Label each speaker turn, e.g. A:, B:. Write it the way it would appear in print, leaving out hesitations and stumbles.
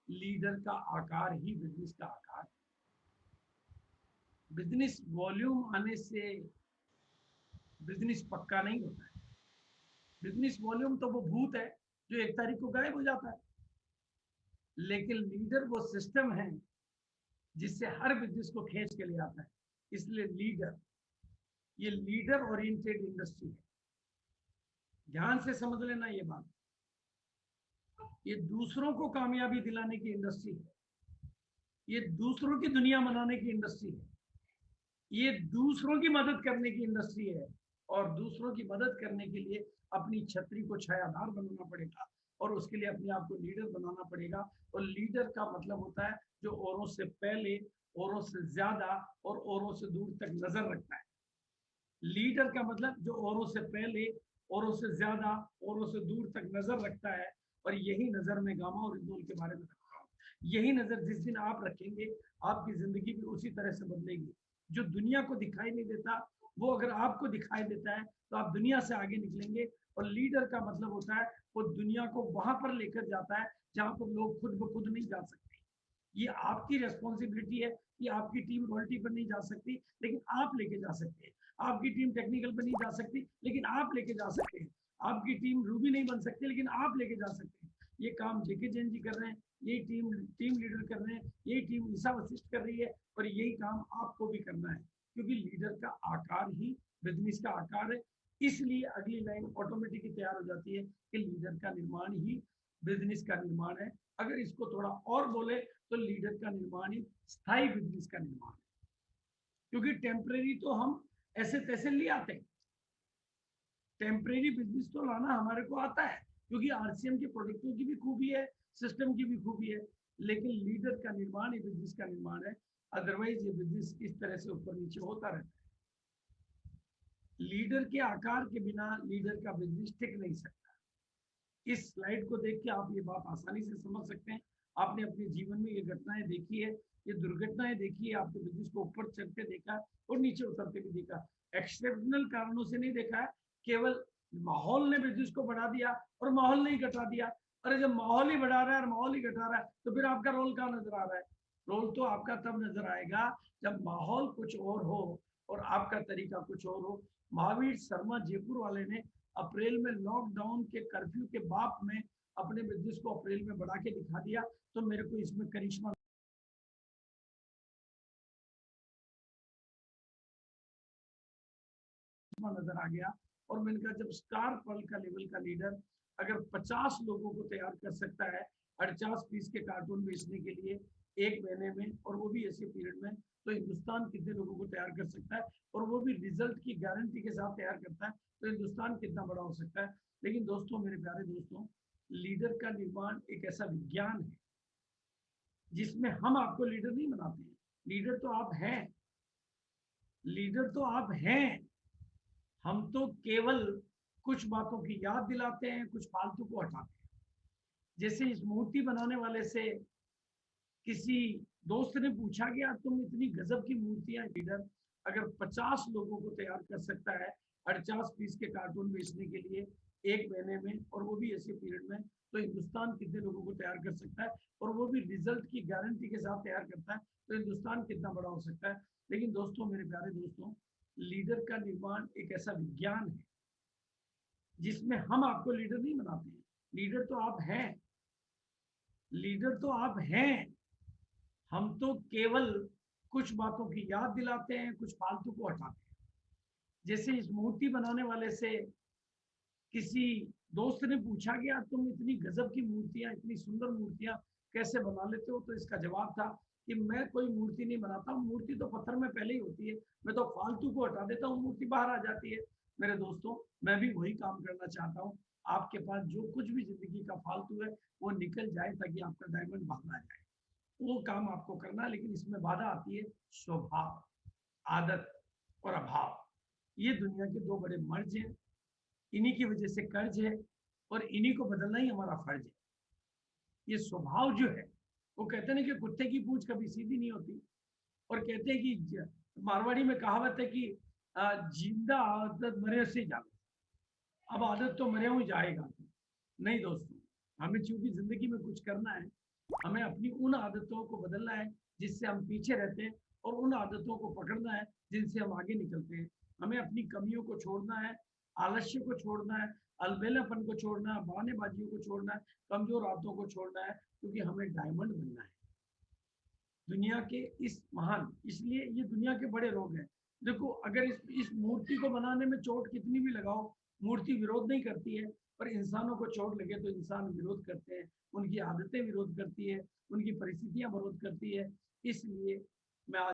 A: Leader का आकार ही business का आकार। बिजनेस वॉल्यूम आने से बिजनेस पक्का नहीं होता है। बिजनेस वॉल्यूम तो वो भूत है जो एक तारीख को गायब हो जाता है, लेकिन लीडर वो सिस्टम है जिससे हर बिजनेस को खींच के ले आता है। इसलिए लीडर, ये लीडर ओरिएंटेड इंडस्ट्री है। ध्यान से समझ लेना ये बात। ये दूसरों को कामयाबी दिलाने की इंडस्ट्री है, ये दूसरों की दुनिया बनाने की इंडस्ट्री है, ये दूसरों की मदद करने की इंडस्ट्री है। और दूसरों की मदद करने के लिए अपनी छतरी को छायादार बनाना पड़ेगा और उसके लिए अपने आप को लीडर बनाना पड़ेगा। और लीडर का मतलब होता है जो औरों से पहले, औरों से ज्यादा और औरों से दूर तक नजर रखता है। लीडर का मतलब जो औरों से पहले, औरों से ज्यादा, औरों से दूर तक नजर रखता है। और यही नजर मैं गामा और इक्बाल के बारे में रखता हूँ। यही नजर जिस दिन आप रखेंगे, आपकी जिंदगी भी उसी तरह से बदलेगी। जो दुनिया को दिखाई नहीं देता, वो अगर आपको दिखाई देता है तो आप दुनिया से आगे निकलेंगे। और लीडर का मतलब होता है वो दुनिया को वहां पर लेकर जाता है जहां पर लोग खुद ब खुद नहीं जा सकते। ये आपकी रेस्पॉन्सिबिलिटी है कि आपकी टीम रॉयल्टी पर नहीं जा सकती, लेकिन आप लेके जा सकते हैं। आपकी टीम टेक्निकल पर नहीं जा सकती, लेकिन आप लेके जा सकते हैं। आपकी टीम रूबी नहीं बन सकती, लेकिन आप लेके जा सकते हैं। ये काम जेके जैन जी कर रहे हैं, यही टीम टीम लीडर कर रहे हैं, यही टीम ईसा वशिष्ठ कर रही है, और यही काम आपको भी करना है। क्योंकि लीडर का आकार ही बिजनेस का आकार है। इसलिए अगली लाइन ऑटोमेटिकली तैयार हो जाती है कि लीडर का निर्माण ही बिजनेस का निर्माण है। अगर इसको थोड़ा और बोले तो लीडर का निर्माण ही स्थायी बिजनेस का निर्माण है। क्योंकि टेम्परेरी तो हम ऐसे तैसे ले आते हैं, टेम्परेरी बिजनेस तो लाना हमारे को आता है, क्योंकि आरसीएम के प्रोडक्टों की भी खूबी है, सिस्टम की भी खूबी है। लेकिन लीडर का निर्माण ही बिजनेस का निर्माण है। अदरवाइज ये बिजनेस इस तरह से ऊपर नीचे होता रहता है। लीडर के आकार के बिना लीडर का बिजनेस टिक नहीं सकता। इस स्लाइड को देख के आप ये बात आसानी से समझ सकते हैं। आपने अपने जीवन में ये घटनाएं देखी है, ये दुर्घटनाएं देखी है, आपके बिजनेस को ऊपर चढ़ते देखा और नीचे उतरते भी देखा। एक्सेप्शनल कारणों से नहीं देखा है, केवल माहौल ने बिजनेस को बढ़ा दिया और माहौल ने ही घटा दिया। अरे जब माहौल ही बढ़ा रहा है और माहौल ही घटा रहा है तो फिर आपका रोल कहाँ नजर आ रहा है? रोल तो आपका तब नजर आएगा जब माहौल कुछ और हो और आपका तरीका कुछ और हो। महावीर शर्मा जयपुर वाले ने अप्रैल में लॉकडाउन के कर्फ्यू के बाप में अपने बिजनेस को अप्रैल में बढ़ा के दिखा दिया। तो मेरे को इसमें करिश्मा नजर आ गया। और मैंने कहा जब स्टार पर्ल का लेवल का लीडर अगर 50 लोगों को तैयार कर सकता है 48 पीस के कार्टून बेचने के लिए एक महीने में, और वो भी ऐसे पीरियड में, तो हिंदुस्तान कितने लोगों को तैयार कर सकता है, और वो भी रिजल्ट की गारंटी के साथ तैयार करता है, तो हिंदुस्तान कितना बड़ा हो सकता है। लेकिन दोस्तों, मेरे प्यारे दोस्तों, लीडर का निर्माण एक ऐसा विज्ञान है जिसमें हम आपको लीडर नहीं बनाते हैं। लीडर तो आप हैं, लीडर तो आप हैं। हम तो केवल कुछ बातों की याद दिलाते हैं, कुछ फालतू को हटाते हैं। जैसे इस मूर्ति बनाने वाले से किसी दोस्त ने पूछा कि यार तुम इतनी गजब की मूर्तियां, लीडर अगर 50 लोगों को तैयार कर सकता है 48 पीस के कार्टून बेचने के लिए एक महीने में, और वो भी ऐसे पीरियड में, तो हिंदुस्तान कितने लोगों को तैयार कर सकता है, और वो भी रिजल्ट की गारंटी के साथ तैयार करता है, तो हिंदुस्तान कितना बड़ा हो सकता है। लेकिन दोस्तों, मेरे प्यारे दोस्तों, लीडर का निर्माण एक ऐसा विज्ञान है जिसमें हम आपको लीडर नहीं बनाते हैं। लीडर तो आप हैं, लीडर तो आप हैं। हम तो केवल कुछ बातों की याद दिलाते हैं, कुछ फालतू को हटाते हैं। जैसे इस मूर्ति बनाने वाले से किसी दोस्त ने पूछा कि यार तुम इतनी गजब की मूर्तियां, इतनी सुंदर मूर्तियां कैसे बना लेते हो, तो इसका जवाब था कि मैं कोई मूर्ति नहीं बनाता हूँ, मूर्ति तो पत्थर में पहले ही होती है, मैं तो फालतू को हटा देता हूँ, मूर्ति बाहर आ जाती है। मेरे दोस्तों, मैं भी वही काम करना चाहता हूँ। आपके पास जो कुछ भी जिंदगी का फालतू है वो निकल जाए ताकि आपका डायमंड बाहर आ जाए, वो काम आपको करना है। लेकिन इसमें बाधा आती है स्वभाव, आदत और अभाव। ये दुनिया के दो बड़े मर्ज हैं, इन्हीं की वजह से कर्ज है, और इन्हीं को बदलना ही हमारा फर्ज है। ये स्वभाव जो है, वो कहते हैं कि कुत्ते की पूंछ कभी सीधी नहीं होती, और कहते हैं कि मारवाड़ी में कहावत है कि जिंदा आदत मरे से जाए। अब आदत तो मरे हुए जाएगा नहीं दोस्तों। हमें चूंकि जिंदगी में कुछ करना है, हमें अपनी उन आदतों को बदलना है जिससे हम पीछे रहते हैं और उन आदतों को पकड़ना है जिनसे हम आगे निकलते हैं। हमें अपनी कमियों को छोड़ना है, आलस्य को छोड़ना है, अलबेलापन को छोड़ना है, बहानेबाजियों को छोड़ना है, कमजोर आदतों को छोड़ना है, क्योंकि हमें डायमंड बनना है। दुनिया के इस महान, इसलिए ये दुनिया के बड़े रोग हैं। देखो, अगर इस मूर्ति को बनाने में चोट कितनी भी लगाओ, मूर्ति विरोध नहीं करती है। पर इंसानों को चोट लगे तो इंसान विरोध करते हैं, उनकी आदतें विरोध करती है, उनकी परिस्थितियां विरोध करती है। इसलिए मैं आज